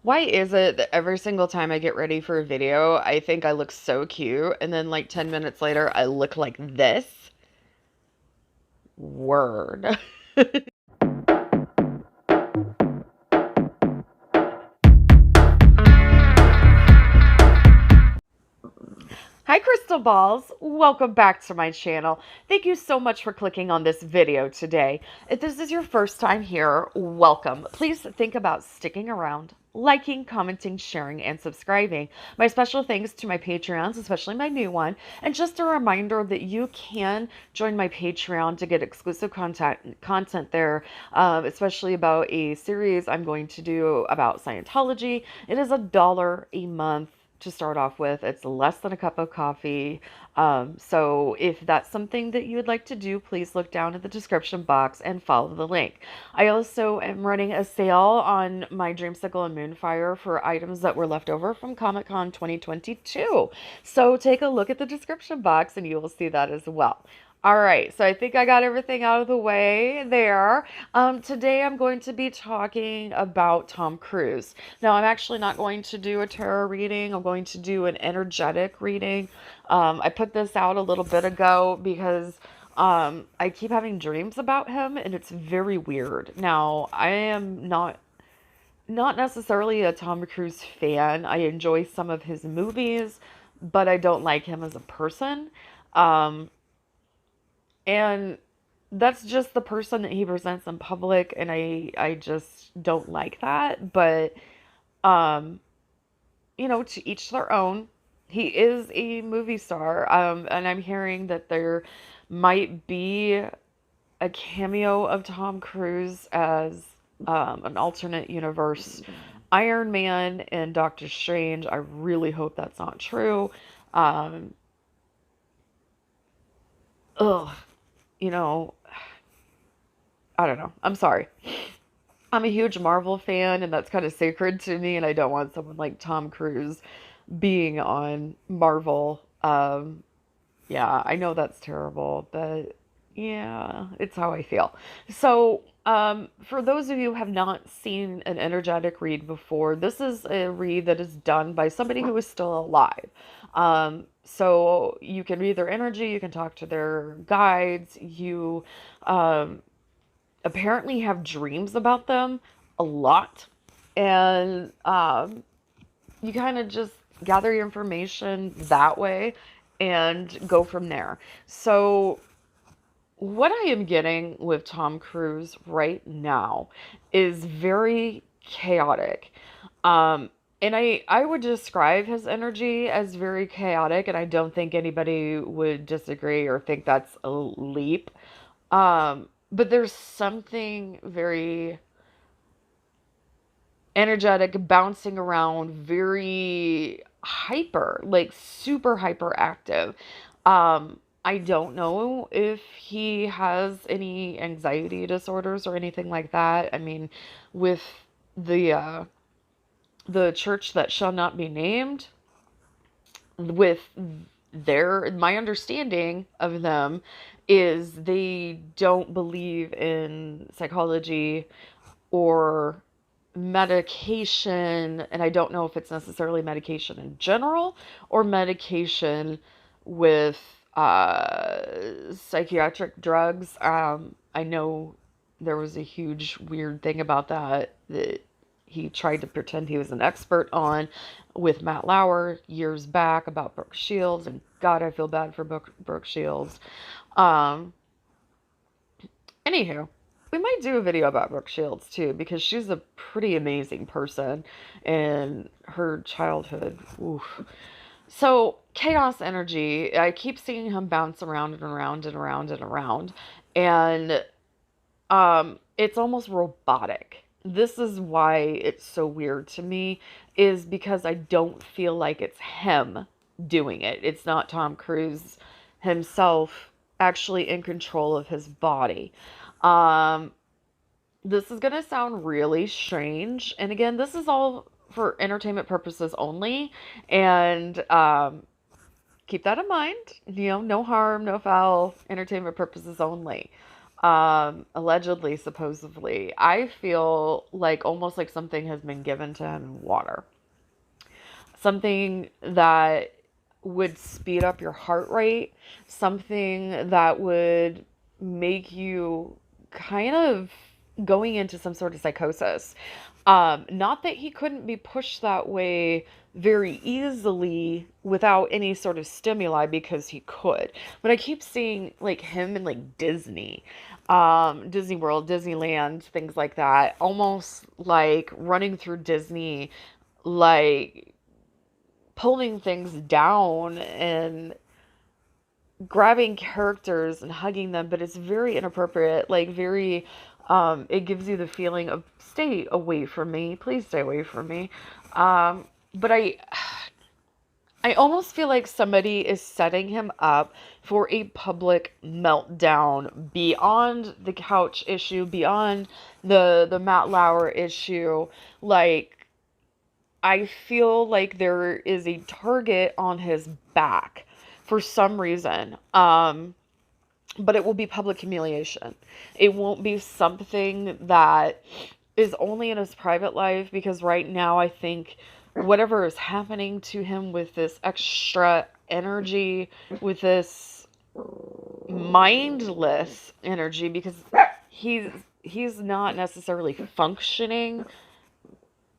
Why is it that every single time I get ready for a video, I think I look so cute, and then like 10 minutes later, I look like this? Word. Hi, Crystal Balls. Welcome back to my channel. Thank you so much for clicking on this video today. If this is your first time here, welcome. Please think about sticking around, liking, commenting, sharing, and subscribing. My special thanks to my Patreons, especially my new one. And just a reminder that you can join my Patreon to get exclusive content there, especially about a series I'm going to do about Scientology. It is $1 a month to start off with. It's less than a cup of coffee. So if that's something that you would like to do, please look down in the description box and follow the link. I also am running a sale on my Dreamsicle and Moonfire for items that were left over from Comic-Con 2022. So take a look at the description box and you will see that as well. All right, so I think I got everything out of the way there. Today I'm going to be talking about Tom Cruise. Now, I'm actually not going to do a tarot reading. I'm going to do an energetic reading. I put this out a little bit ago because I keep having dreams about him, and it's very weird. Now, I am not necessarily a Tom Cruise fan. I enjoy some of his movies, but I don't like him as a person. Um, and that's just the person that he presents in public, and I just don't like that. But um, to each their own. He is a movie star, and I'm hearing that there might be a cameo of Tom Cruise as an alternate universe Iron Man and Doctor Strange. I really hope that's not true. Um, ugh, you know, I don't know. I'm sorry. I'm a huge Marvel fan, and that's kind of sacred to me, and I don't want someone like Tom Cruise being on Marvel. Yeah, I know that's terrible, but yeah, it's how I feel. So, for those of you who have not seen an energetic read before, this is a read that is done by somebody who is still alive. So you can read their energy, you can talk to their guides, you um, apparently have dreams about them a lot, and you kind of just gather your information that way and go from there. So, what I am getting with Tom Cruise right now is very chaotic. Um, and I would describe his energy as very chaotic, and I don't think anybody would disagree or think that's a leap. But there's something very energetic, bouncing around, very hyper, like super hyperactive. I don't know if he has any anxiety disorders or anything like that. I mean, with the uh, the church that shall not be named, with my understanding of them is they don't believe in psychology or medication, and I don't know if it's necessarily medication in general or medication with psychiatric drugs. I know there was a huge weird thing about that he tried to pretend he was an expert on with Matt Lauer years back about Brooke Shields, and God, I feel bad for Brooke Shields. Um, Anywho, we might do a video about Brooke Shields too, because she's a pretty amazing person in her childhood. Oof. So, chaos energy, I keep seeing him bounce around and around and around and around. And it's almost robotic. This is why it's so weird to me, is because I don't feel like it's him doing it. It's not Tom Cruise himself actually in control of his body. Um, this is going to sound really strange. And again, this is all for entertainment purposes only. And keep that in mind. No harm, no foul, entertainment purposes only. allegedly, supposedly. I feel like almost like something has been given to him in water. Something that would speed up your heart rate, something that would make you kind of going into some sort of psychosis. Not that he couldn't be pushed that way very easily without any sort of stimuli, because he could. But I keep seeing like him in like Disney, Disney World, Disneyland, things like that, almost like running through Disney, like pulling things down and grabbing characters and hugging them, but it's very inappropriate, like very it gives you the feeling of stay away from me, please stay away from me. But I almost feel like somebody is setting him up for a public meltdown beyond the couch issue, beyond the Matt Lauer issue. Like, I feel like there is a target on his back for some reason. But it will be public humiliation. It won't be something that is only in his private life, because right now I think whatever is happening to him with this extra energy, with this mindless energy, because he's he's not necessarily functioning.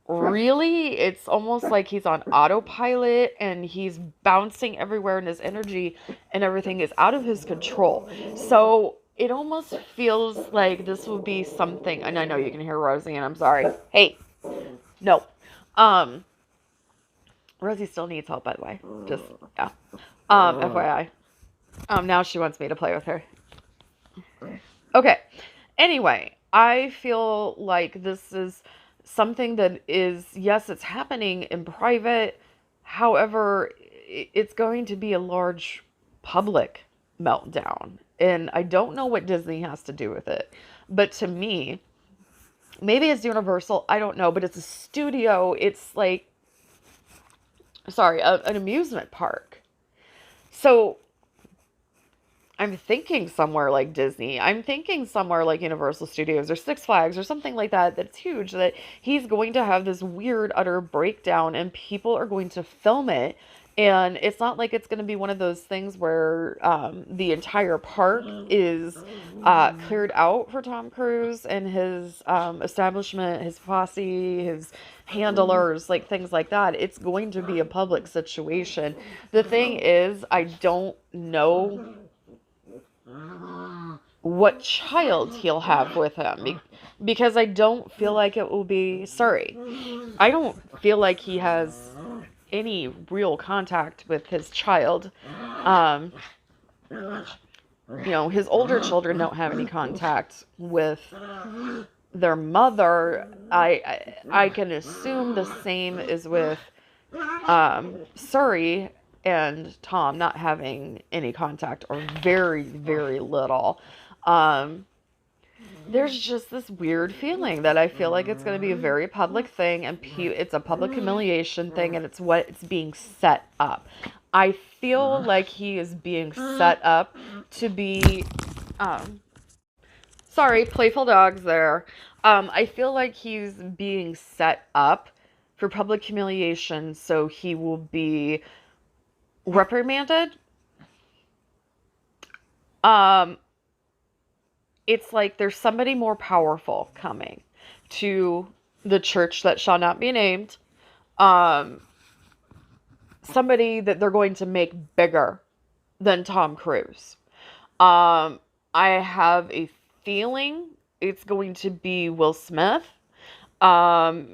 Really, it's almost like he's on autopilot and he's bouncing everywhere, and his energy and everything is out of his control. So it almost feels like this will be something, and I know you can hear Rosie, and I'm sorry. Hey, no. Um, Rosie still needs help, by the way. Just, yeah. FYI. Now she wants me to play with her. Okay. Anyway, I feel like this is something that is, yes, it's happening in private. However, it's going to be a large public meltdown. And I don't know what Disney has to do with it. But to me, maybe it's Universal. I don't know. But it's a studio. It's like, sorry, an amusement park. So I'm thinking somewhere like Disney. I'm thinking somewhere like Universal Studios or Six Flags or something like that that's huge, that he's going to have this weird, utter breakdown and people are going to film it. And it's not like it's going to be one of those things where the entire park is cleared out for Tom Cruise and his establishment, his posse, his handlers, like things like that. It's going to be a public situation. The thing is, I don't know what child he'll have with him, because I don't feel like it will be Surrey. I don't feel like he has any real contact with his child. Um, his older children don't have any contact with their mother. I can assume the same is with Surrey and Tom not having any contact, or very, very little. There's just this weird feeling that I feel like it's going to be a very public thing, and it's a public humiliation thing, and it's what it's being set up. I feel like he is being set up to be, sorry, playful dogs there. I feel like he's being set up for public humiliation, so he will be reprimanded. It's like there's somebody more powerful coming to the church that shall not be named. Somebody that they're going to make bigger than Tom Cruise. I have a feeling it's going to be Will Smith. I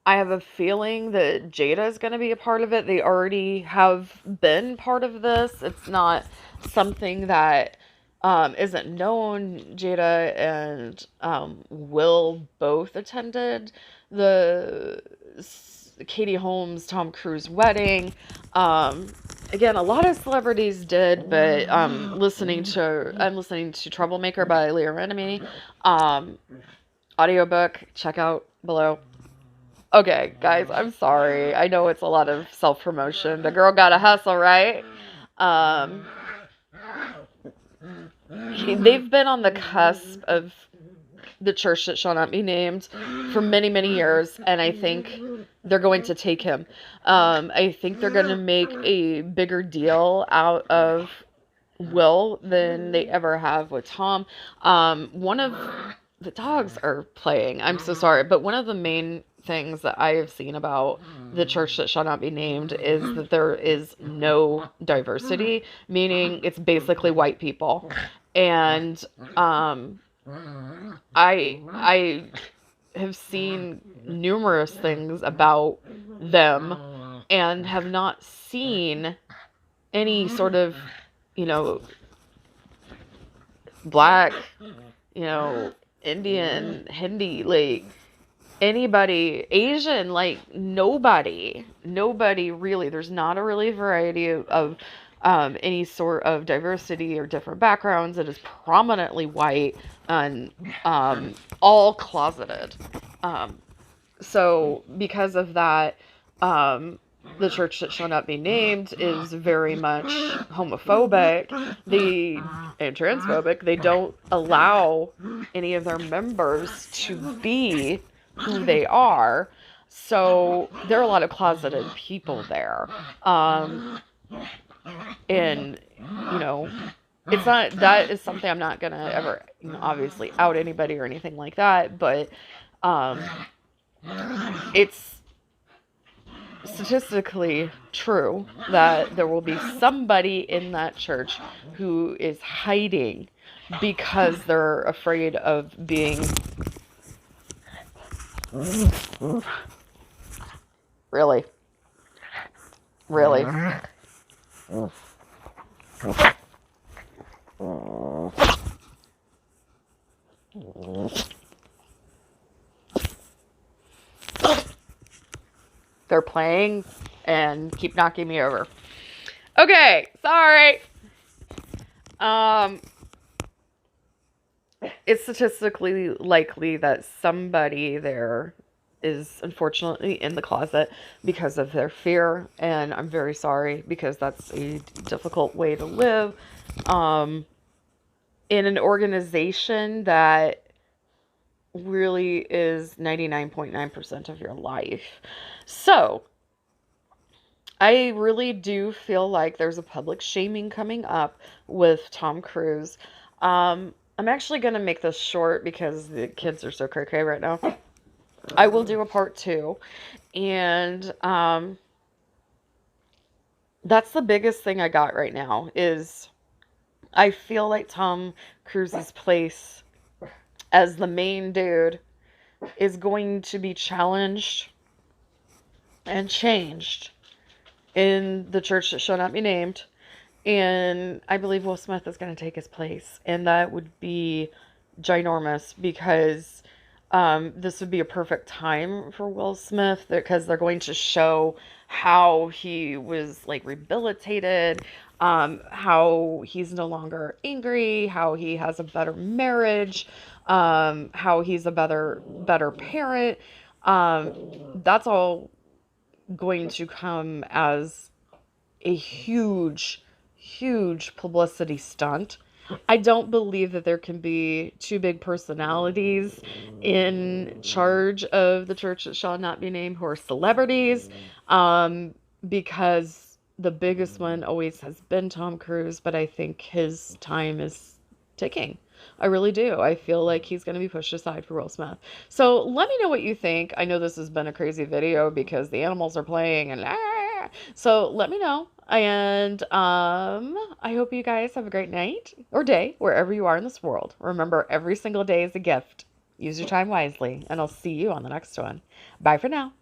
have a feeling that Jada is going to be a part of it. They already have been part of this. It's not something that isn't known. Jada and Will both attended the Katie Holmes, Tom Cruise wedding. Again, a lot of celebrities did, but I'm listening to Troublemaker by Leah Remini. Audiobook, check out below. Okay, guys, I'm sorry. I know it's a lot of self-promotion. The girl gotta hustle, right? they've been on the cusp of the church that shall not be named for many, many years, and I think they're going to take him. I think they're going to make a bigger deal out of Will than they ever have with Tom. One of the dogs are playing. I'm so sorry, but one of the main things that I have seen about the church that shall not be named is that there is no diversity, meaning it's basically white people. And I have seen numerous things about them and have not seen any sort of, you know, black, you know, Indian, Hindi, like anybody, Asian, like nobody really. There's not a really variety of any sort of diversity or different backgrounds. It is prominently white and all closeted. So because of that, the church that shall not be named is very much homophobic and transphobic. They don't allow any of their members to be who they are. So there are a lot of closeted people there. And, you know, it's not, that is something I'm not going to ever, you know, obviously out anybody or anything like that. But it's statistically true that there will be somebody in that church who is hiding because they're afraid of being really they're playing and keep knocking me over. Okay, sorry. It's statistically likely that somebody there is unfortunately in the closet because of their fear, and I'm very sorry because that's a difficult way to live in an organization that really is 99.9% of your life. So I really do feel like there's a public shaming coming up with Tom Cruise. I'm actually going to make this short because the kids are so cray-cray right now. I will do a part 2. And that's the biggest thing I got right now is I feel like Tom Cruise's place as the main dude is going to be challenged and changed in the church that shall not be named. And I believe Will Smith is going to take his place. And that would be ginormous because this would be a perfect time for Will Smith because they're going to show how he was like rehabilitated, how he's no longer angry, how he has a better marriage, how he's a better parent. That's all going to come as a huge publicity stunt. I don't believe that there can be two big personalities in charge of the church that shall not be named who are celebrities, because the biggest one always has been Tom Cruise, but I think his time is ticking. I really do. I feel like he's going to be pushed aside for Will Smith. So let me know what you think. I know this has been a crazy video because the animals are playing and so let me know. And I hope you guys have a great night or day wherever you are in this world. Remember, every single day is a gift. Use your time wisely, and I'll see you on the next one. Bye for now.